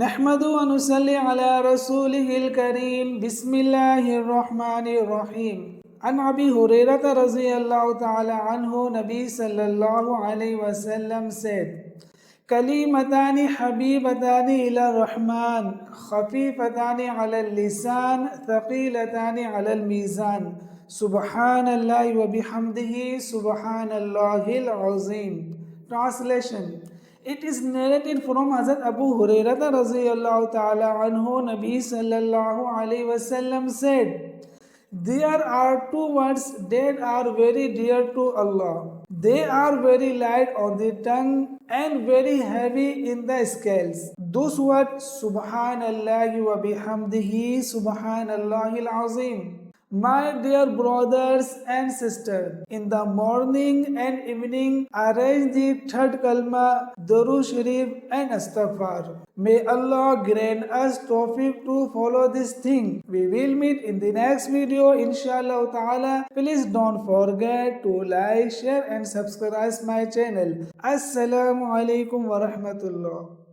نحمده ونصلي على رسوله الكريم بسم الله الرحمن الرحيم عن أبي هريرة رضي الله تعالى عنه نبي صلى الله عليه وسلم said كلمتان حبيبتان إلى الرحمن خفيفتان على اللسان ثقيلتان على الميزان سبحان الله وبحمده سبحان الله العظيم. Translation. It is narrated from Hazrat Abu Hurairah radhiyallahu ta'ala anhu, Nabi sallallahu alayhi wasallam said, there are two words that are very dear to Allah. They are very light on the tongue and very heavy in the scales. Those words, Subhanallahi wa bihamdihi, Subhanallahil Azim. My dear brothers and sisters, in the morning and evening, arrange the third kalma, Durood Sharif and Astaghfar. May Allah grant us tawfiq to follow this thing. We will meet in the next video, inshallah ta'ala. Please don't forget to like, share and subscribe my channel. Assalamu alaikum wa rahmatullah.